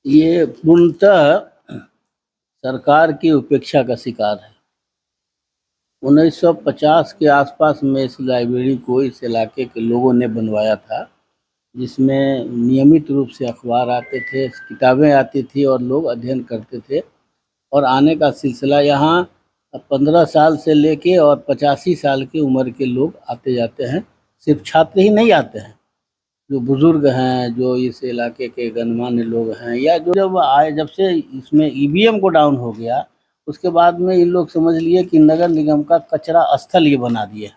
ये पूर्णतः सरकार की उपेक्षा का शिकार है। 1950 के आसपास में इस लाइब्रेरी को इस इलाके के लोगों ने बनवाया था, जिसमें नियमित रूप से अखबार आते थे, किताबें आती थी और लोग अध्ययन करते थे। और आने का सिलसिला यहाँ 15 साल से लेके और 85 साल की उम्र के लोग आते जाते हैं। सिर्फ छात्र ही नहीं आते हैं, जो बुजुर्ग हैं, जो इस इलाके के गणमान्य लोग हैं, या जो जब आए, जब से इसमें ईवीएम को डाउन हो गया, उसके बाद में इन लोग समझ लिए कि नगर निगम का कचरा स्थल ये बना दिए।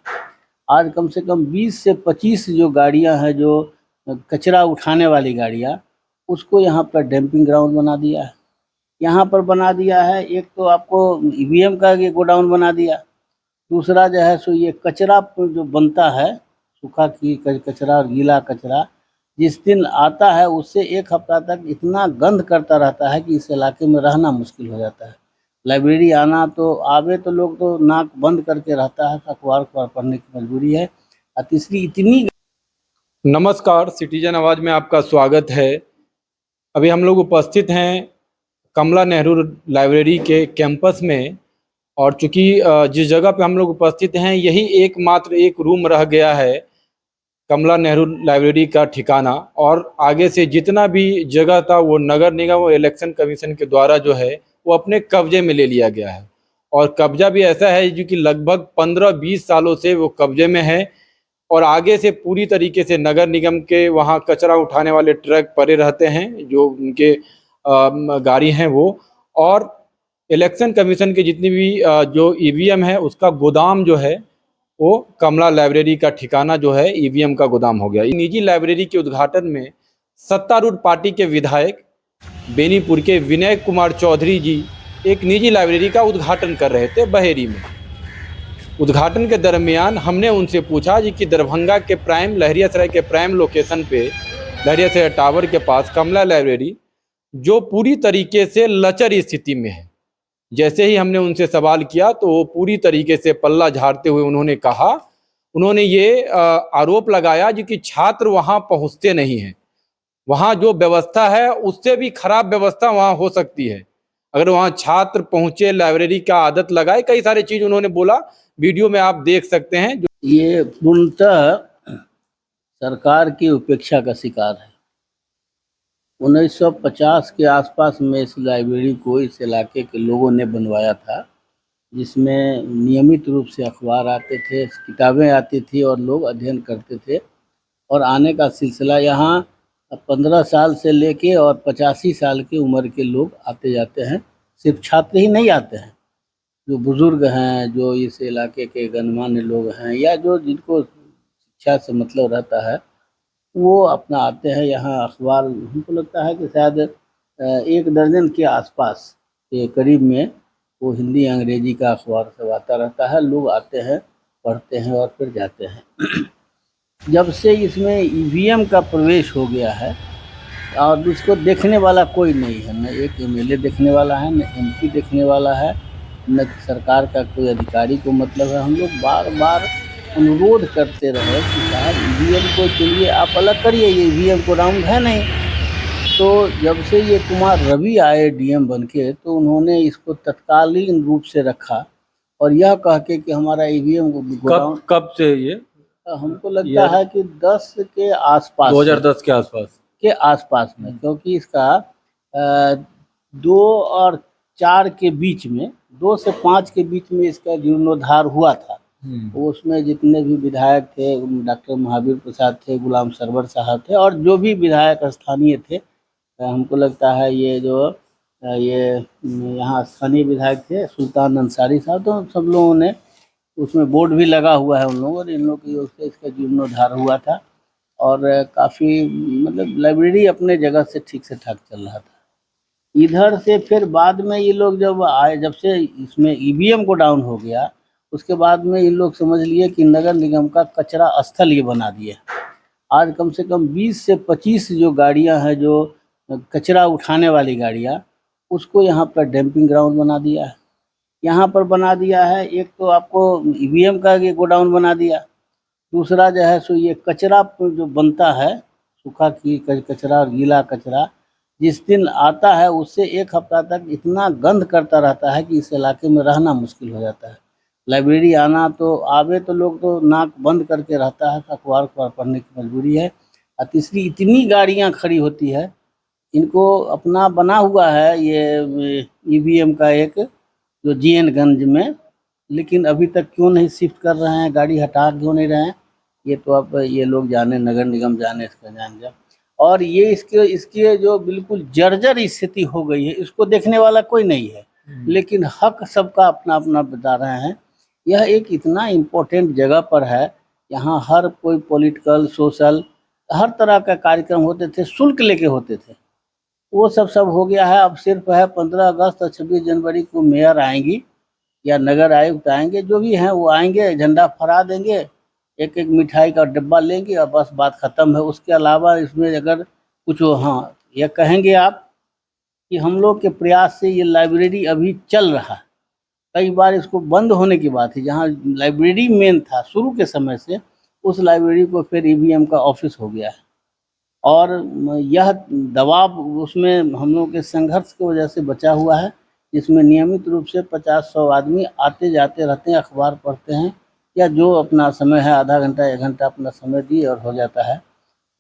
आज कम से कम 20 से 25 जो गाड़ियां हैं, जो कचरा उठाने वाली गाड़ियां, उसको यहाँ पर डंपिंग ग्राउंड बना दिया है। यहाँ पर बना दिया है, एक तो आपको ईवीएम का ये गोडाउन बना दिया, दूसरा जो है सो ये कचरा जो बनता है, सूखा की कचरा और गीला कचरा, जिस दिन आता है उससे एक हफ्ता तक इतना गंध करता रहता है कि इस इलाके में रहना मुश्किल हो जाता है। लाइब्रेरी आना तो आवे तो लोग तो नाक बंद करके रहता है, अखबार पढ़ने की मजबूरी है। और तीसरी इतनी। नमस्कार, सिटीजन आवाज़ में आपका स्वागत है। अभी हम लोग उपस्थित हैं कमला नेहरू लाइब्रेरी के कैंपस में, और चूंकि जिस जगह पे हम लोग उपस्थित हैं यही एकमात्र एक रूम रह गया है कमला नेहरू लाइब्रेरी का ठिकाना, और आगे से जितना भी जगह था वो नगर निगम और इलेक्शन कमीशन के द्वारा जो है वो अपने कब्जे में ले लिया गया है। और कब्जा भी ऐसा है जो कि लगभग 15-20 सालों से वो कब्जे में है, और आगे से पूरी तरीके से नगर निगम के वहाँ कचरा उठाने वाले ट्रक पड़े रहते हैं, जो उनके गाड़ी हैं वो, और इलेक्शन कमीशन के जितनी भी जो ईवीएम है उसका गोदाम जो है वो कमला लाइब्रेरी का ठिकाना जो है ईवीएम का गोदाम हो गया। निजी लाइब्रेरी के उद्घाटन में सत्तारूढ़ पार्टी के विधायक बेनीपुर के विनय कुमार चौधरी जी एक निजी लाइब्रेरी का उद्घाटन कर रहे थे बहेरी में। उद्घाटन के दरमियान हमने उनसे पूछा जी कि दरभंगा के प्राइम लहरियासराय के प्राइम लोकेशन पे लहरियासराय टावर के पास कमला लाइब्रेरी जो पूरी तरीके से लचर स्थिति में है, जैसे ही हमने उनसे सवाल किया तो वो पूरी तरीके से पल्ला झाड़ते हुए उन्होंने ये आरोप लगाया जी कि छात्र वहाँ पहुँचते नहीं हैं। वहाँ जो व्यवस्था है उससे भी खराब व्यवस्था वहाँ हो सकती है अगर वहाँ छात्र पहुँचे, लाइब्रेरी का आदत लगाए, कई सारी चीज़ उन्होंने बोला, वीडियो में आप देख सकते हैं। ये पूर्णतः सरकार की उपेक्षा का शिकार है। 1950 के आसपास में इस लाइब्रेरी को इस इलाके के लोगों ने बनवाया था, जिसमें नियमित रूप से अखबार आते थे, किताबें आती थी और लोग अध्ययन करते थे। और आने का सिलसिला यहाँ 15 साल से लेके और 85 साल की उम्र के लोग आते जाते हैं। सिर्फ छात्र ही नहीं आते हैं, जो बुजुर्ग हैं, जो इस इलाके के गणमान्य लोग हैं, या जो जिनको शिक्षा से मतलब रहता है, वो अपना आते हैं यहाँ। अखबार हमको लगता है कि शायद 1 दर्जन के आसपास के करीब में वो हिंदी अंग्रेजी का अखबार सब आता रहता है। लोग आते हैं, पढ़ते हैं और फिर जाते हैं। जब से इसमें ईवीएम का प्रवेश हो गया है और उसको देखने वाला कोई नहीं है, न एक एमएलए देखने वाला है, न एमपी देखने वाला है, न सरकार का कोई अधिकारी को मतलब है। हम लोग बार बार अनुरोध करते रहे कि साहब ईवीएम को चलिए आप अलग करिए, ये ईवीएम को राउंड है नहीं। तो जब से ये कुमार रवि आए डीएम बन के, तो उन्होंने इसको तत्कालीन रूप से रखा और यह कह के कि हमारा ईवीएम कब से ये हमको लगता है कि 10 के आसपास, 2010 के आसपास में, क्योंकि इसका 2 और 4 के बीच में, 2 से 5 के बीच में इसका जीर्णोद्धार हुआ था। उसमें जितने भी विधायक थे, डॉक्टर महावीर प्रसाद थे, गुलाम सरवर साहब थे, और जो भी विधायक स्थानीय थे, हमको लगता है ये जो ये यहाँ स्थानीय विधायक थे सुल्तान अंसारी साहब, तो सब लोगों ने उसमें बोर्ड भी लगा हुआ है उन लोगों ने, इन लोगों की उससे इसका जीर्णोद्धार हुआ था। और काफ़ी मतलब लाइब्रेरी अपने जगह से ठीक से ठाक चल रहा था। इधर से फिर बाद में ये लोग जब आए, जब से इसमें ईवीएम को डाउन हो गया, उसके बाद में इन लोग समझ लिए कि नगर निगम का कचरा स्थल ये बना दिए। आज कम से कम 20 से 25 जो गाड़ियां हैं, जो कचरा उठाने वाली गाड़ियां, उसको यहाँ पर डंपिंग ग्राउंड बना दिया है। यहाँ पर बना दिया है, एक तो आपको ईवीएम का ये गोडाउन बना दिया, दूसरा जो है सो ये कचरा जो बनता है, सूखा की कचरा और गीला कचरा, जिस दिन आता है उससे एक हफ्ता तक इतना गंध करता रहता है कि इस इलाके में रहना मुश्किल हो जाता है। लाइब्रेरी आना तो आवे तो लोग तो नाक बंद करके रहता है, अखबार पढ़ने की मजबूरी है। और तीसरी इतनी गाड़ियां खड़ी होती है, इनको अपना बना हुआ है ये ईवीएम का एक, जो जीएनगंज में, लेकिन अभी तक क्यों नहीं शिफ्ट कर रहे हैं, गाड़ी हटा क्यों नहीं रहे हैं, ये तो अब ये लोग जाने, नगर निगम जाने, इसका जान जा। और ये इसके इसके जो बिल्कुल जर्जर स्थिति हो गई है, इसको देखने वाला कोई नहीं है, लेकिन हक सबका अपना अपना बता रहे हैं। यह एक इतना इम्पोर्टेंट जगह पर है, यहाँ हर कोई पॉलिटिकल, सोशल, हर तरह का कार्यक्रम होते थे, शुल्क लेके होते थे। वो सब हो गया है। अब सिर्फ है 15 अगस्त और 26 जनवरी को मेयर आएंगी या नगर आयुक्त आएंगे, जो भी हैं वो आएंगे, झंडा फहरा देंगे, एक एक मिठाई का डिब्बा लेंगे और बस बात ख़त्म है। उसके अलावा इसमें अगर कुछ, हाँ, ये कहेंगे आप कि हम लोग के प्रयास से ये लाइब्रेरी अभी चल रहा है। कई बार इसको बंद होने की बात है, जहाँ लाइब्रेरी मेन था शुरू के समय से, उस लाइब्रेरी को फिर ईवीएम का ऑफिस हो गया है। और यह दबाव उसमें हम लोग के संघर्ष की वजह से बचा हुआ है, जिसमें नियमित रूप से 50-100 आदमी आते जाते रहते हैं, अखबार पढ़ते हैं, या जो अपना समय है आधा घंटा 1 घंटा अपना समय दिए और हो जाता है।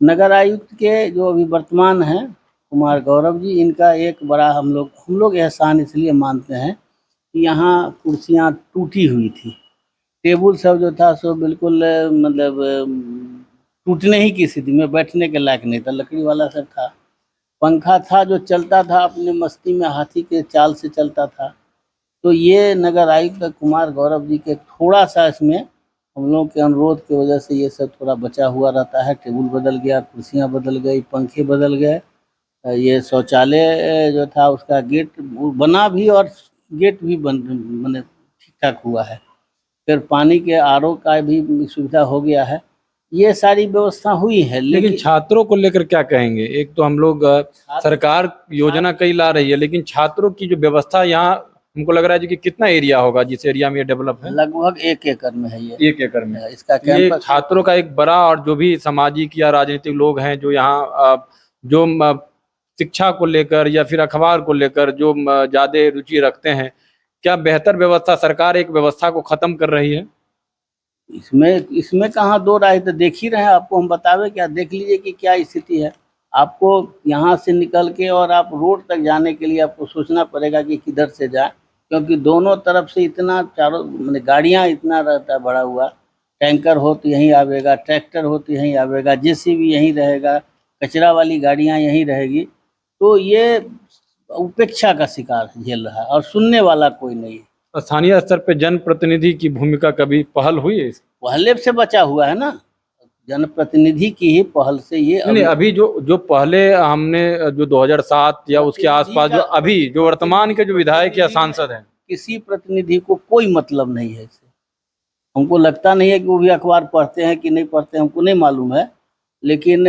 नगर आयुक्त के जो अभी वर्तमान हैं कुमार गौरव जी, इनका एक बड़ा हम लोग एहसान इसलिए मानते हैं कि यहाँ कुर्सियाँ टूटी हुई थी, टेबल सब जो था सो बिल्कुल मतलब टूटने ही की स्थिति में, बैठने के लायक नहीं था, लकड़ी वाला सब था। पंखा था जो चलता था अपनी मस्ती में, हाथी के चाल से चलता था। तो ये नगर आयुक्त कुमार गौरव जी के थोड़ा सा इसमें हम लोग के अनुरोध की वजह से ये सब थोड़ा बचा हुआ रहता है। टेबल बदल गया, कुर्सियाँ बदल गई, पंखे बदल गए, ये शौचालय जो था उसका गेट बना भी और गेट भी बने ठीक ठाक हुआ है। फिर पानी के आरओ का भी सुविधा हो गया है। ये सारी व्यवस्था हुई है। लेकिन छात्रों को लेकर क्या कहेंगे? एक तो हम लोग सरकार योजना कई ला रही है, लेकिन छात्रों की जो व्यवस्था यहाँ हमको लग रहा है कि कितना एरिया होगा जिस एरिया में ये डेवलप है? लगभग 1 एकड़ में है ये। 1 एकड़ में इसका ये कैंपस छात्रों का एक बड़ा, और जो भी सामाजिक या राजनीतिक लोग हैं जो यहाँ जो शिक्षा को लेकर या फिर अखबार को लेकर जो ज्यादा रुचि रखते हैं, क्या बेहतर व्यवस्था, सरकार एक व्यवस्था को खत्म कर रही है? इसमें कहाँ दो राय, तो देख ही रहे हैं, आपको हम बतावे क्या, देख लीजिए कि क्या स्थिति है। आपको यहाँ से निकल के और आप रोड तक जाने के लिए आपको सोचना पड़ेगा कि किधर से जाए, क्योंकि दोनों तरफ से इतना चारों मैंने गाड़ियाँ इतना रहता है बढ़ा हुआ। टैंकर हो तो यहीं आवेगा, ट्रैक्टर हो तो यहीं आवेगा, जेसीबी यहीं रहेगा, कचरा वाली गाड़ियाँ यहीं रहेगी। तो ये उपेक्षा का शिकार झेल रहा है और सुनने वाला कोई नहीं है। स्थानीय स्तर पे जनप्रतिनिधि की भूमिका कभी पहल हुई है? पहले से बचा हुआ है ना, जनप्रतिनिधि की ही पहल से ये नहीं, अभी जो पहले हमने जो 2007 या उसके आसपास, जो अभी जो वर्तमान के जो विधायक या सांसद हैं, किसी प्रतिनिधि को कोई मतलब नहीं है इससे। हमको लगता नहीं है कि वो भी अखबार पढ़ते हैं कि नहीं पढ़ते हैं, हमको नहीं मालूम है, लेकिन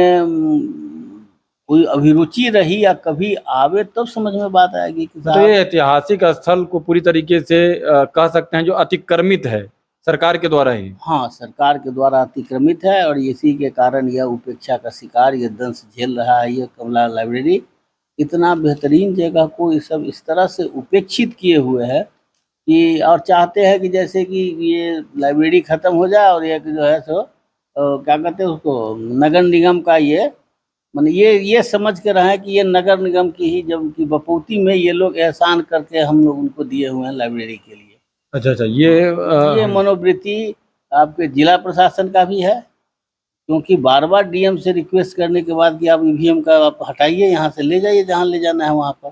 कोई अभिरुचि रही या कभी आवे तब समझ में बात आएगी कि तो ये ऐतिहासिक स्थल को पूरी तरीके से कह सकते हैं जो अतिक्रमित है सरकार के द्वारा ही। हाँ, सरकार के द्वारा अतिक्रमित है और इसी के कारण यह उपेक्षा का शिकार, ये दंश झेल रहा है। ये कमला लाइब्रेरी इतना बेहतरीन जगह को ये सब इस तरह से उपेक्षित किए हुए है कि, और चाहते हैं कि जैसे कि ये लाइब्रेरी ख़त्म हो जाए और एक जो है सो क्या कहते हैं उसको, नगर निगम का ये माने ये समझ के रहे कि ये नगर निगम की ही, जबकि बपौती में ये लोग एहसान करके हम लोग उनको दिए हुए हैं लाइब्रेरी के लिए। अच्छा, ये मनोवृत्ति आपके जिला प्रशासन का भी है, क्योंकि बार बार डीएम से रिक्वेस्ट करने के बाद कि आप ईवीएम का आप हटाइए, यहाँ से ले जाइए जहाँ ले जाना है वहाँ पर।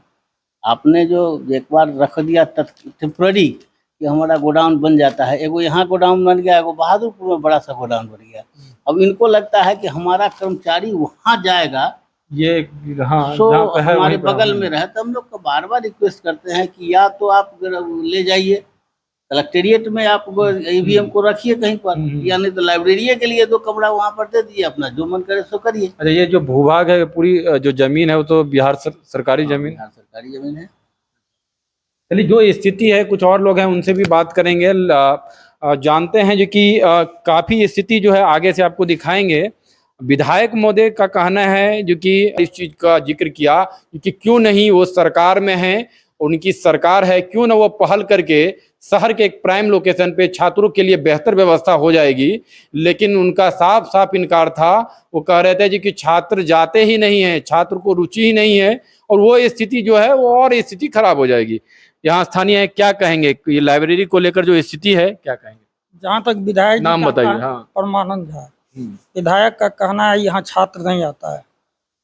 आपने जो एक बार रख दिया टेम्पररी कि हमारा गोडाउन बन जाता है, एगो यहाँ गोडाउन बन गया, एगो बहादुरपुर में बड़ा सा गोडाउन बन गया। अब इनको लगता है कि हमारा कर्मचारी वहाँ जाएगा, ये हाँ, सो है हमारे बगल में रहे। तो हम लोग को बार बार रिक्वेस्ट करते हैं कि या तो आप ले जाइए कलेक्टेरिएट में, आप ईवीएम को रखिए कहीं पर, या नहीं तो लाइब्रेरी के लिए 2 कमरा वहाँ पर दे दीजिए, अपना जो मन करे सो करिए। अच्छा, ये जो भूभाग है, पूरी जो जमीन है वो तो बिहार सरकारी जमीन, बिहार सरकारी जमीन है। चलिए, जो स्थिति है, कुछ और लोग हैं उनसे भी बात करेंगे, जानते हैं जो कि काफ़ी स्थिति जो है आगे से आपको दिखाएंगे। विधायक महोदय का कहना है जो कि इस चीज का जिक्र किया कि क्यों नहीं वो सरकार में है, उनकी सरकार है, क्यों ना वो पहल करके शहर के एक प्राइम लोकेशन पे छात्रों के लिए बेहतर व्यवस्था हो जाएगी। लेकिन उनका साफ साफ इनकार था। वो कह रहे थे जी कि छात्र जाते ही नहीं है, छात्र को रुचि ही नहीं है, और वो स्थिति जो है वो और स्थिति खराब हो जाएगी। यहाँ स्थानीय है, क्या कहेंगे ये लाइब्रेरी को लेकर जो स्थिति है, क्या कहेंगे? जहाँ तक विधायक जी नाम का बताइए। कहना- हाँ। परमानंद झा, विधायक का कहना है यहाँ छात्र नहीं आता है।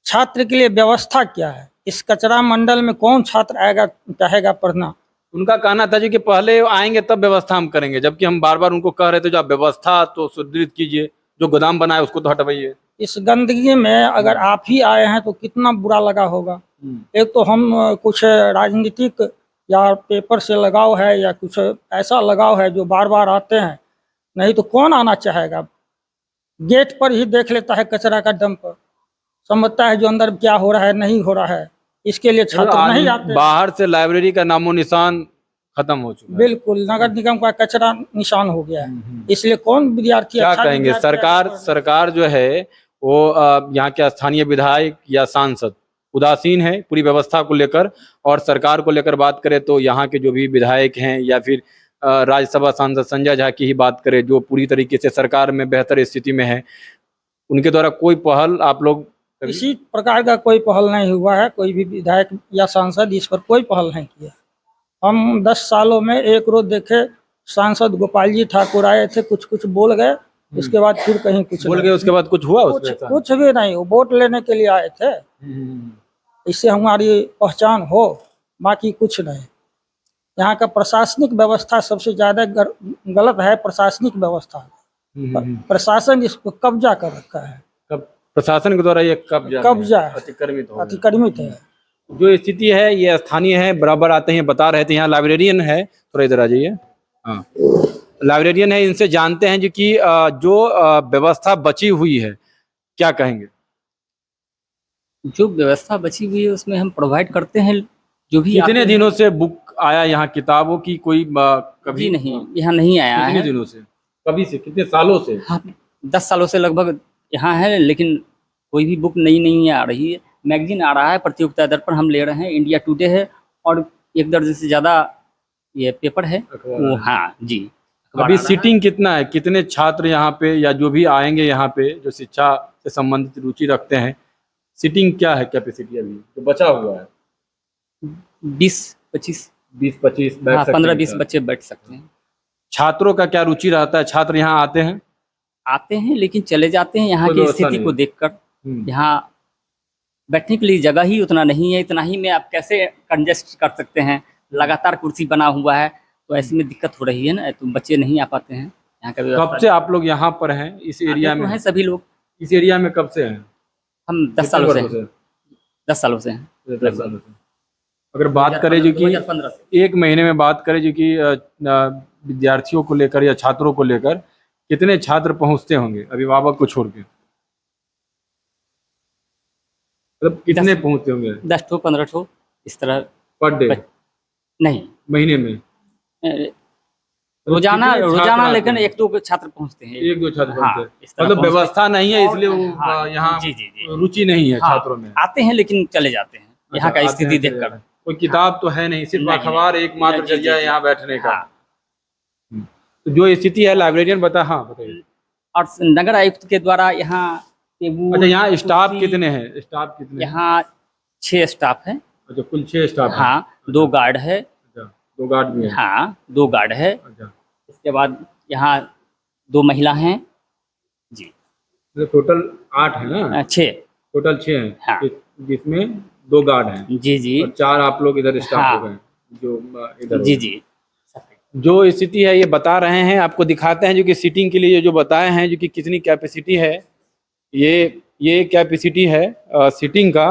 छात्र के लिए व्यवस्था क्या है? इस कचरा मंडल में कौन छात्र आएगा चाहेगा पढ़ना? उनका कहना था जी कि पहले आएंगे तब व्यवस्था हम करेंगे, जबकि हम बार बार उनको कह रहे थे जो आप व्यवस्था तो सुदृढ़ कीजिए, जो गोदाम बनाए उसको तो हटवाइए। इस गंदगी में अगर आप ही आए हैं तो कितना बुरा लगा होगा। एक तो हम कुछ राजनीतिक या पेपर से लगाव है या कुछ ऐसा लगाव है जो बार बार आते हैं, नहीं तो कौन आना चाहेगा? गेट पर ही देख लेता है कचरा का डंप, समझता है जो अंदर क्या हो रहा है नहीं हो रहा है। इसके लिए छात्र आज नहीं आते। बाहर से लाइब्रेरी का नामो निशान खत्म हो चुका है। बिल्कुल नगर निगम का कचरा निशान हो गया है। इसलिए कौन विद्यार्थी क्या अच्छा कहेंगे? विद्यार्थी सरकार जो है वो यहाँ के स्थानीय विधायक या सांसद उदासीन है पूरी व्यवस्था को लेकर। और सरकार को लेकर बात करें तो यहाँ के जो भी विधायक हैं या फिर राज्यसभा सांसद संजय झा की ही बात करें, जो पूरी तरीके से सरकार में बेहतर स्थिति में है, उनके द्वारा कोई पहल आप लोग इसी प्रकार का कोई पहल नहीं हुआ है। कोई भी विधायक या सांसद इस पर कोई पहल नहीं किया। हम 10 सालों में एक रोज देखे सांसद गोपाल जी ठाकुर आए थे, कुछ कुछ बोल गए, उसके बाद फिर कहीं कुछ बोल नहीं। गए, उसके बाद कुछ हुआ कुछ उसमें? कुछ भी नहीं। वो वोट लेने के लिए आए थे, इससे हमारी पहचान हो, बाकी कुछ नहीं। यहाँ का प्रशासनिक व्यवस्था सबसे ज्यादा गलत है। प्रशासनिक व्यवस्था, प्रशासन इस पर कब्जा कर रखा है। प्रशासन के द्वारा ये कब्जा अतिक्रमित हो गया। अतिक्रमित है। जो स्थिति है ये स्थानीय है, बराबर आते हैं बता रहे थे। यहाँ लाइब्रेरियन है, थोड़ा इधर आ जाइए। हाँ, लाइब्रेरियन है, इनसे जानते हैं जो कि जो व्यवस्था बची हुई है, क्या कहेंगे? जो व्यवस्था बची हुई है उसमें हम प्रोवाइड करते हैं। जो भी कितने दिनों से बुक आया यहाँ कताबों की? कोई कभी कभी नहीं, यहाँ नहीं आया कितने है। दिनों से? कभी से? कितने सालों से? हाँ, 10 सालों से लगभग यहाँ है, लेकिन कोई भी बुक नई नहीं आ रही है। मैगजीन आ रहा है प्रतियोगिता दर पर, हम ले रहे हैं। इंडिया टुडे है और 1 दर्जन से ज़्यादा ये पेपर है वो। हाँ जी। अभी सीटिंग कितना है? कितने छात्र यहाँ पे या जो भी आएंगे यहाँ पे जो शिक्षा से संबंधित रुचि रखते हैं, सीटिंग क्या है, कैपेसिटी अभी जो बचा हुआ है? 20-25 20-25 हाँ, 15-20 बच्चे बैठ सकते हैं। छात्रों का क्या रुचि रहता है? छात्र यहाँ आते हैं लेकिन चले जाते हैं यहाँ कोई की व्यवस्था स्थिति नहीं को है। देखकर। यहाँ बैठने के लिए जगह ही उतना नहीं है। इतना ही में आप कैसे कंजेस्ट कर सकते हैं? लगातार कुर्सी बना हुआ है, तो ऐसे में दिक्कत हो रही है ना, तो बच्चे नहीं आ पाते हैं। यहाँ का कब से आप लोग यहाँ पर हैं इस एरिया में? हैं सभी लोग। इस एरिया में कब से हैं? हम 10 सालों से कितने हैं। वर्षों 10 सालों से हैं। 10 सालों से। अगर बात करें जो कि 2015 से। एक महीने में बात करें जो कि विद्यार्थियों को लेकर या छात्रों को लेकर कितने छात्र पहुंचते होंगे अभिभावक को छोड़ के? मतलब कितने पहुंचते होंगे? 10 ठो 15 ठो इस तरह पर डे? नहीं, महीने में? रोजाना कितने छात्र आते लेकिन हैं? 1-2 छात्र पहुंचते हैं। 1-2 छात्र हाँ, पहुंचते हैं। इस तरह मतलब पहुंचते व्यवस्था नहीं है इसलिए वो हाँ, यहाँ जी, जी, जी। रुचि नहीं है हाँ, छात्रों में। आते हैं लेकिन चले जाते हैं यहाँ का आते स्थिति हैं, चले देखकर। जाते हैं। कोई किताब तो है नहीं, सिर्फ नहीं, अखबार एकमात्र जी, जी, जरिया है जी। यहाँ बैठने का। हाँ। तो जो स्थिति है लाइब्रेरियन बता। हाँ बताइए। और नगर आयुक्त के द्वारा यहाँ टेबुल, अच्छा, यहाँ स्टाफ कुर्सी, कितने हैं? स्टाफ कितने हैं? यहाँ 6 स्टाफ है। अच्छा, कुल 6 स्टाफ हैं। हाँ, 2 गार्ड है। अच्छा, 2 गार्ड भी हैं। हाँ, 2 गार्ड है। अच्छा, इसके बाद यहाँ 2 महिला हैं जी। मतलब टोटल 8 है ना? 6। टोटल 6 हैं। हाँ। जिसमें 2 गार्ड हैं जी जी और 4 आप लोग इधर स्टाफ हाँ। हो गए जो इधर हो जी गए। जी। जो स्थिति है ये बता रहे हैं, आपको दिखाते हैं जो कि सीटिंग के लिए जो बताए हैं जो कि कितनी कैपेसिटी है। ये कैपेसिटी है सीटिंग का।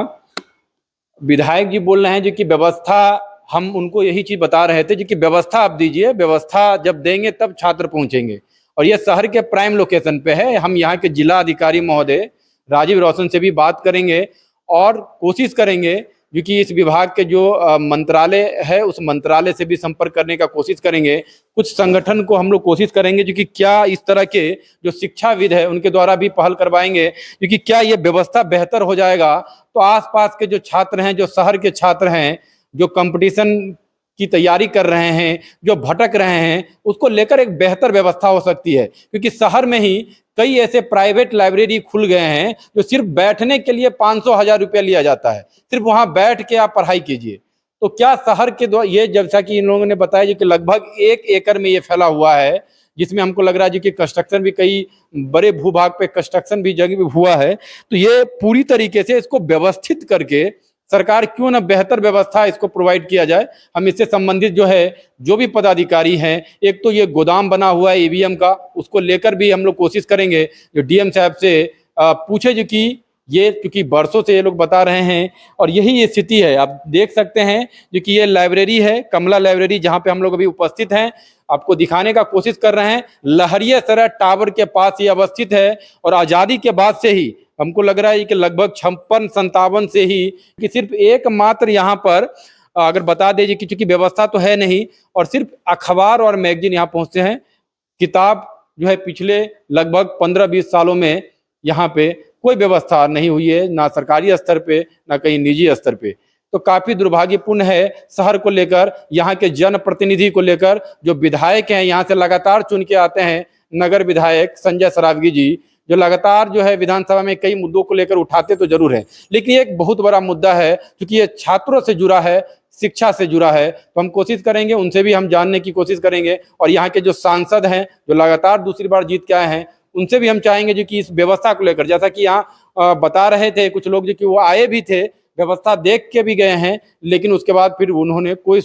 विधायक जी बोल रहे हैं जो कि व्यवस्था, हम उनको यही चीज बता रहे थे जो कि व्यवस्था आप दीजिए, व्यवस्था जब देंगे तब छात्र पहुंचेंगे। और ये शहर के प्राइम लोकेशन पे है। हम यहाँ के जिला अधिकारी महोदय राजीव रोशन से भी बात करेंगे और कोशिश करेंगे क्योंकि इस विभाग के जो मंत्रालय है उस मंत्रालय से भी संपर्क करने का कोशिश करेंगे। कुछ संगठन को हम लोग कोशिश करेंगे जो कि क्या इस तरह के जो शिक्षाविद है उनके द्वारा भी पहल करवाएंगे, क्योंकि क्या ये व्यवस्था बेहतर हो जाएगा तो आसपास के जो छात्र हैं, जो शहर के छात्र हैं, जो कंपटीशन की तैयारी कर रहे हैं, जो भटक रहे हैं, उसको लेकर एक बेहतर व्यवस्था हो सकती है। क्योंकि शहर में ही कई ऐसे प्राइवेट लाइब्रेरी खुल गए हैं जो सिर्फ बैठने के लिए 500-1000 रुपया लिया जाता है, सिर्फ वहां बैठ के आप पढ़ाई कीजिए। तो क्या शहर के द्वारा ये, जैसा कि इन लोगों ने बताया जी कि लगभग 1 एकड़ में ये फैला हुआ है, जिसमें हमको लग रहा है जी कि कंस्ट्रक्शन भी कई बड़े भूभाग पे कंस्ट्रक्शन भी जगह भी हुआ है। तो ये पूरी तरीके से इसको व्यवस्थित करके सरकार क्यों ना बेहतर व्यवस्था इसको प्रोवाइड किया जाए। हम इससे संबंधित जो है जो भी पदाधिकारी हैं, एक तो ये गोदाम बना हुआ है ईवीएम का, उसको लेकर भी हम लोग कोशिश करेंगे जो डीएम साहब से पूछे जो कि ये, क्योंकि बरसों से ये लोग बता रहे हैं और यही ये स्थिति है। आप देख सकते हैं जो कि ये लाइब्रेरी है, कमला लाइब्रेरी, जहाँ पे हम लोग अभी उपस्थित हैं, आपको दिखाने का कोशिश कर रहे हैं। लहरियासराय टावर के पास ये अवस्थित है और आज़ादी के बाद से ही हमको लग रहा है कि लगभग 56-57 से ही कि सिर्फ एकमात्र यहाँ पर अगर बता दीजिए कि चूंकि व्यवस्था तो है नहीं और सिर्फ अखबार और मैगजीन यहाँ पहुँचते हैं। किताब जो है पिछले लगभग 15-20 सालों में यहाँ पे कोई व्यवस्था नहीं हुई है, ना सरकारी स्तर पे ना कहीं निजी स्तर पे। तो काफी दुर्भाग्यपूर्ण है शहर को लेकर, यहाँ के जनप्रतिनिधि को लेकर। जो विधायक हैं यहाँ से लगातार चुन के आते हैं, नगर विधायक संजय सरावगी जी, जो लगातार जो है विधानसभा में कई मुद्दों को लेकर उठाते तो जरूर है, लेकिन एक बहुत बड़ा मुद्दा है क्योंकि ये छात्रों से जुड़ा है, शिक्षा से जुड़ा है। तो हम कोशिश करेंगे, उनसे भी हम जानने की कोशिश करेंगे। और यहाँ के जो सांसद हैं जो लगातार दूसरी बार जीत के आए हैं, उनसे भी हम चाहेंगे जो कि इस व्यवस्था को लेकर, जैसा कि यहाँ बता रहे थे कुछ लोग जो कि वो आए भी थे, व्यवस्था देख के भी गए हैं, लेकिन उसके बाद फिर उन्होंने कोई